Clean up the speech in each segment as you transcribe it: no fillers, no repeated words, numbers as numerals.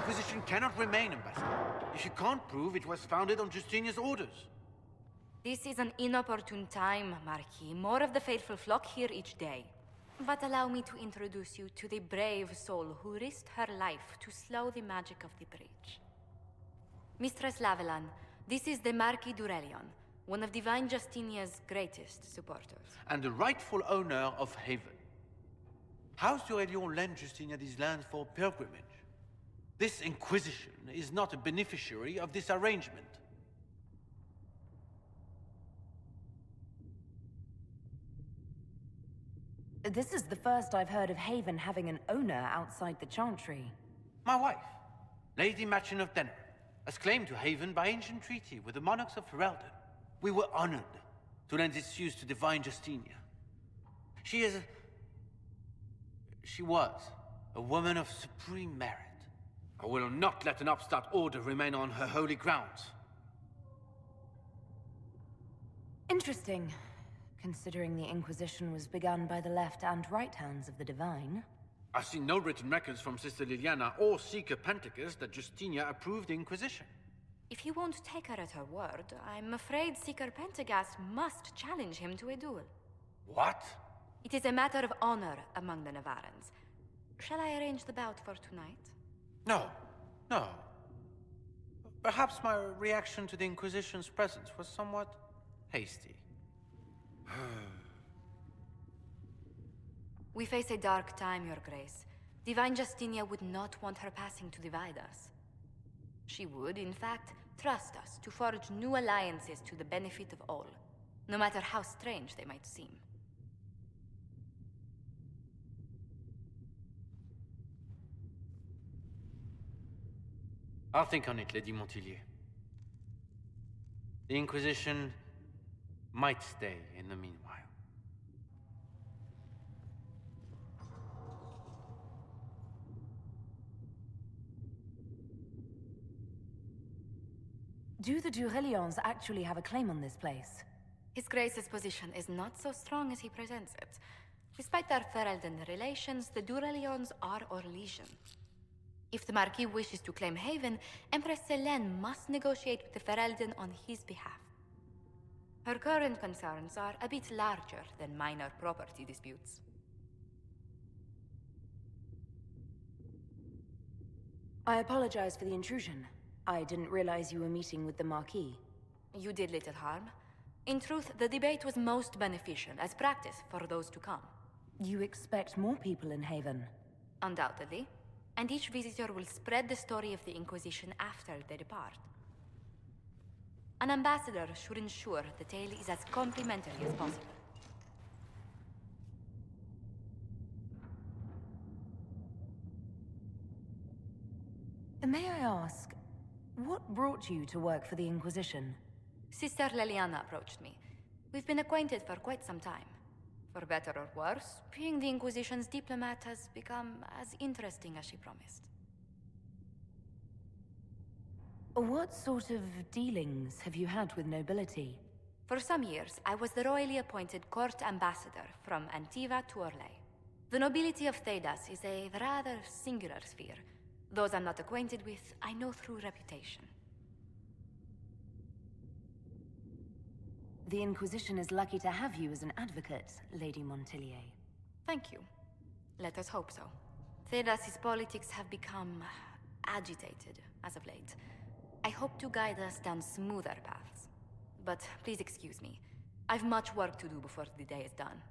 Inquisition cannot remain, Ambassador, if you can't prove it was founded on Justinia's orders. This is an inopportune time, Marquis. More of the faithful flock here each day. But allow me to introduce you to the brave soul who risked her life to slow the magic of the breach. Mistress Lavelan, this is the Marquis d'Aurelion, one of Divine Justinia's greatest supporters. And the rightful owner of Haven. House d'Aurelion lent Justinia these lands for pilgrimage. This Inquisition is not a beneficiary of this arrangement. This is the first I've heard of Haven having an owner outside the Chantry. My wife, Lady Machin of Denner, has claimed to Haven by ancient treaty with the monarchs of Ferelden. We were honored to lend its use to Divine Justinia. She was a woman of supreme merit. I will not let an upstart order remain on her holy grounds. Interesting. Considering the Inquisition was begun by the left and right hands of the Divine. I've seen no written records from Sister Liliana or Seeker Pentacus that Justinia approved the Inquisition. If he won't take her at her word, I'm afraid Seeker Pentagast must challenge him to a duel. What? It is a matter of honor among the Navarrans. Shall I arrange the bout for tonight? No. Perhaps my reaction to the Inquisition's presence was somewhat hasty. We face a dark time, Your Grace. Divine Justinia would not want her passing to divide us. She would, in fact, trust us to forge new alliances to the benefit of all, no matter how strange they might seem. I'll think on it, Lady Montilyet. The Inquisition might stay in the meanwhile. Do the d'Aurelions actually have a claim on this place? His Grace's position is not so strong as he presents it. Despite their Ferelden relations, the d'Aurelions are Orlesian. If the Marquis wishes to claim Haven, Empress Selene must negotiate with the Ferelden on his behalf. Her current concerns are a bit larger than minor property disputes. I apologize for the intrusion. I didn't realize you were meeting with the Marquis. You did little harm. In truth, the debate was most beneficial as practice for those to come. You expect more people in Haven? Undoubtedly. And each visitor will spread the story of the Inquisition after they depart. An ambassador should ensure the tale is as complimentary as possible. May I ask, what brought you to work for the Inquisition? Sister Liliana approached me. We've been acquainted for quite some time. For better or worse, being the Inquisition's diplomat has become as interesting as she promised. What sort of dealings have you had with nobility? For some years, I was the royally appointed court ambassador from Antiva to Orlais. The nobility of Thedas is a rather singular sphere. Those I'm not acquainted with, I know through reputation. The Inquisition is lucky to have you as an advocate, Lady Montilyet. Thank you. Let us hope so. Thedas' politics have become agitated as of late. I hope to guide us down smoother paths. But please excuse me. I've much work to do before the day is done.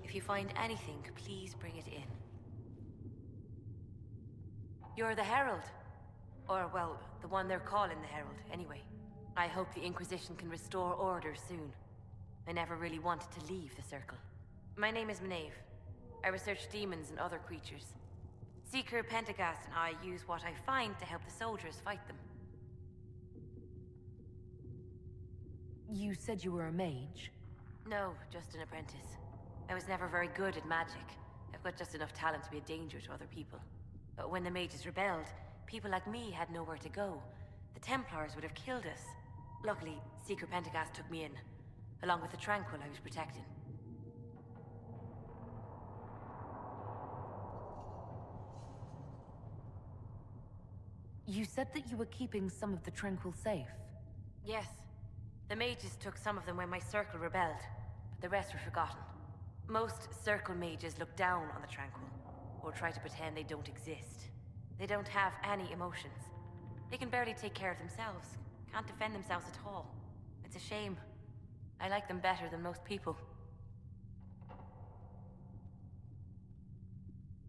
If you find anything, please bring it in. You're the Herald. Or, well, the one they're calling the Herald, anyway. I hope the Inquisition can restore order soon. I never really wanted to leave the Circle. My name is Minaeve. I research demons and other creatures. Seeker Pentagast and I use what I find to help the soldiers fight them. You said you were a mage? No, just an apprentice. I was never very good at magic. I've got just enough talent to be a danger to other people. But when the mages rebelled, people like me had nowhere to go. The Templars would have killed us. Luckily, Secret Pentagast took me in, along with the Tranquil I was protecting. You said that you were keeping some of the Tranquil safe? Yes. The mages took some of them when my circle rebelled, but the rest were forgotten. Most circle mages look down on the Tranquil, or try to pretend they don't exist. They don't have any emotions. They can barely take care of themselves, can't defend themselves at all. It's a shame. I like them better than most people.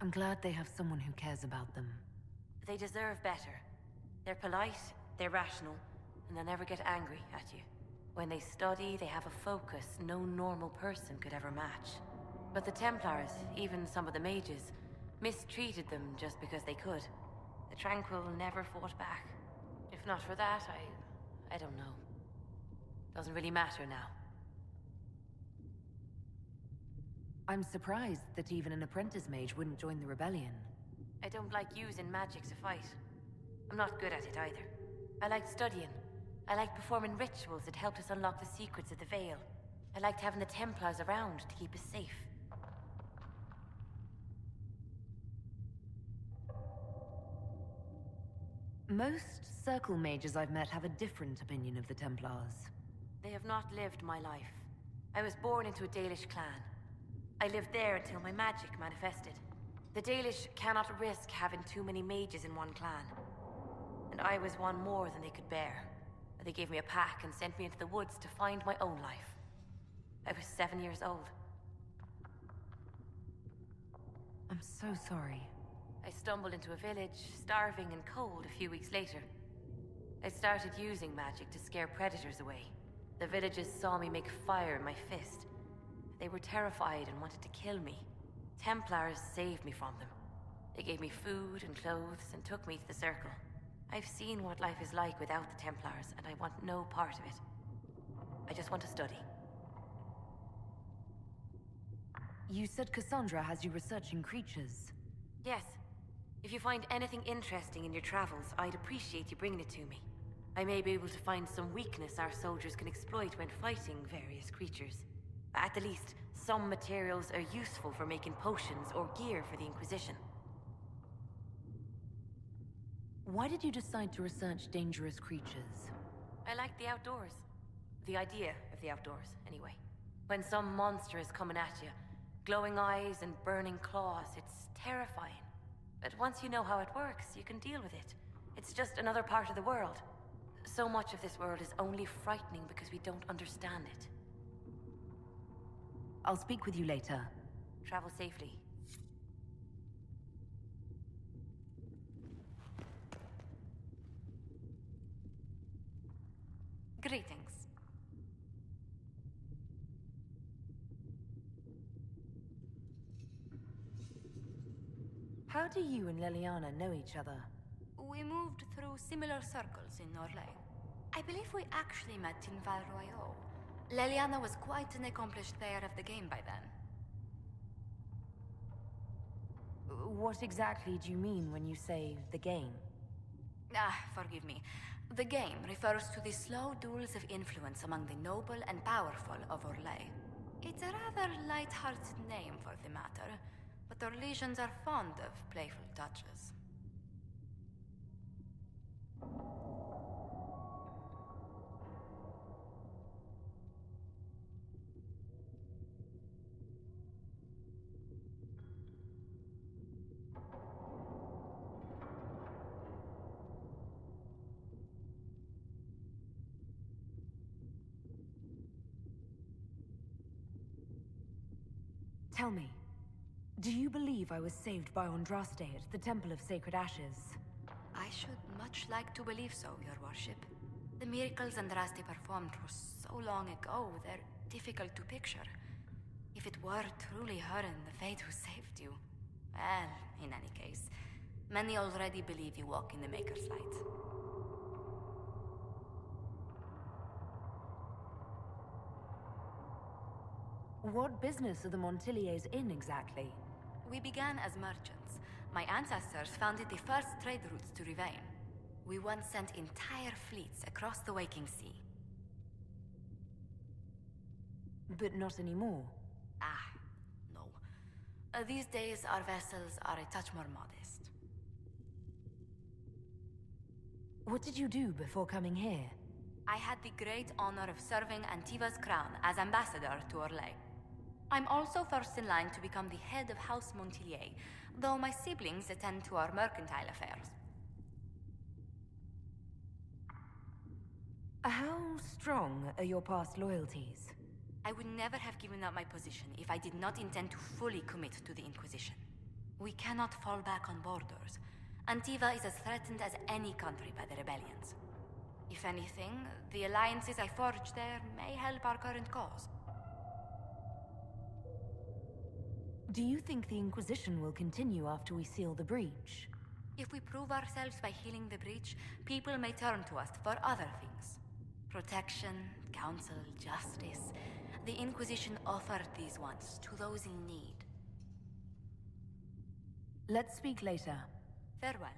I'm glad they have someone who cares about them. They deserve better. They're polite, they're rational, and they'll never get angry at you. When they study, they have a focus no normal person could ever match. But the Templars, even some of the mages, mistreated them just because they could. The Tranquil never fought back. If not for that, I don't know. Doesn't really matter now. I'm surprised that even an apprentice mage wouldn't join the rebellion. I don't like using magic to fight. I'm not good at it either. I like studying. I liked performing rituals that helped us unlock the secrets of the Veil. I liked having the Templars around to keep us safe. Most Circle mages I've met have a different opinion of the Templars. They have not lived my life. I was born into a Dalish clan. I lived there until my magic manifested. The Dalish cannot risk having too many mages in one clan. And I was one more than they could bear. They gave me a pack and sent me into the woods to find my own life. I was 7 years old. I'm so sorry. I stumbled into a village, starving and cold a few weeks later. I started using magic to scare predators away. The villagers saw me make fire in my fist. They were terrified and wanted to kill me. Templars saved me from them. They gave me food and clothes and took me to the Circle. I've seen what life is like without the Templars, and I want no part of it. I just want to study. You said Cassandra has you researching creatures. Yes. If you find anything interesting in your travels, I'd appreciate you bringing it to me. I may be able to find some weakness our soldiers can exploit when fighting various creatures. At the least, some materials are useful for making potions or gear for the Inquisition. Why did you decide to research dangerous creatures? I like the outdoors. The idea of the outdoors, anyway. When some monster is coming at you, glowing eyes and burning claws, it's terrifying. But once you know how it works, you can deal with it. It's just another part of the world. So much of this world is only frightening because we don't understand it. I'll speak with you later. Travel safely. Greetings. How do you and Leliana know each other? We moved through similar circles in Orlais. I believe we actually met in Val Royeaux. Leliana was quite an accomplished player of the game by then. What exactly do you mean when you say the game? Forgive me. The game refers to the slow duels of influence among the noble and powerful of Orlais. It's a rather light-hearted name for the matter, but Orlesians are fond of playful touches. Tell me, do you believe I was saved by Andraste at the Temple of Sacred Ashes? I should much like to believe so, Your Worship. The miracles Andraste performed were so long ago, they're difficult to picture. If it were truly her and the Fate who saved you... Well, in any case, many already believe you walk in the Maker's light. What business are the Montilyets in exactly? We began as merchants, My ancestors founded the first trade routes to Rivain. We once sent entire fleets across the Waking Sea. But not anymore. No. These days, our vessels are a touch more modest. What did you do before coming here? I had the great honor of serving Antiva's crown as ambassador to Orlais. I'm also first in line to become the head of House Montilyet, though my siblings attend to our mercantile affairs. How strong are your past loyalties? I would never have given up my position if I did not intend to fully commit to the Inquisition. We cannot fall back on borders. Antiva is as threatened as any country by the rebellions. If anything, the alliances I forged there may help our current cause. Do you think the Inquisition will continue after we seal the breach? If we prove ourselves by healing the breach, people may turn to us for other things. Protection, counsel, justice. The Inquisition offered these once to those in need. Let's speak later. Farewell.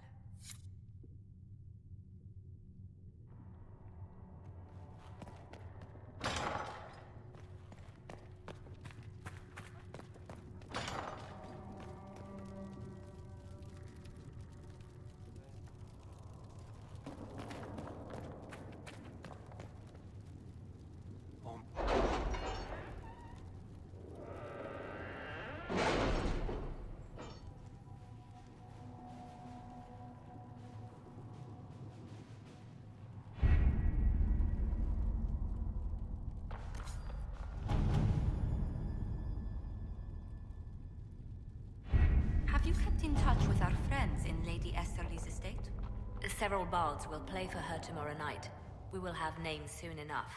Have you kept in touch with our friends in Lady Esterly's estate? Several bards will play for her tomorrow night. We will have names soon enough.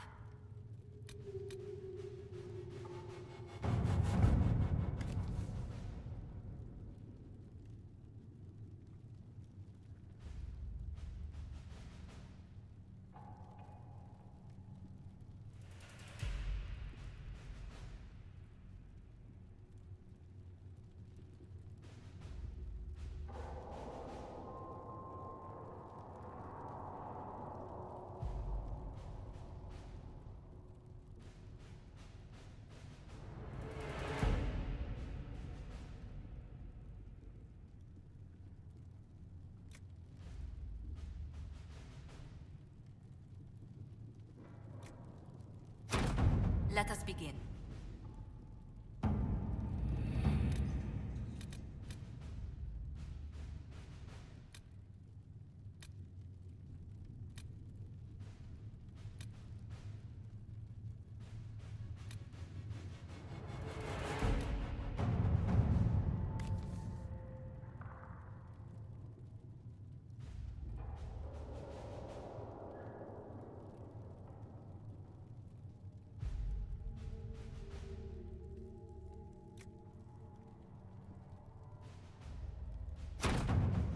Let us begin.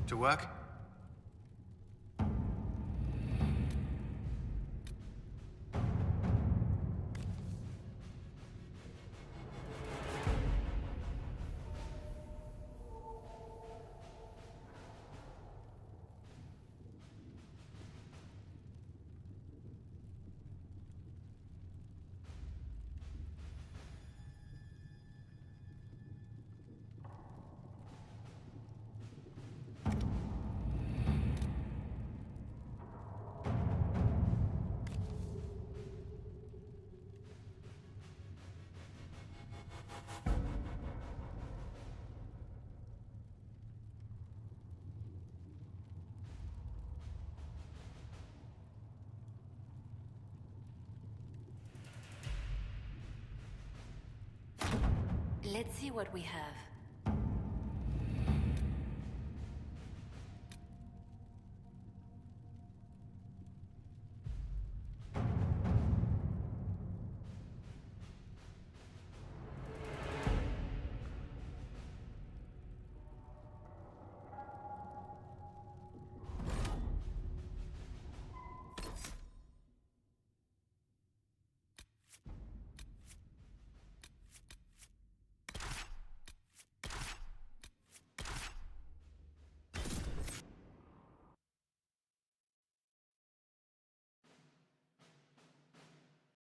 To work? Let's see what we have.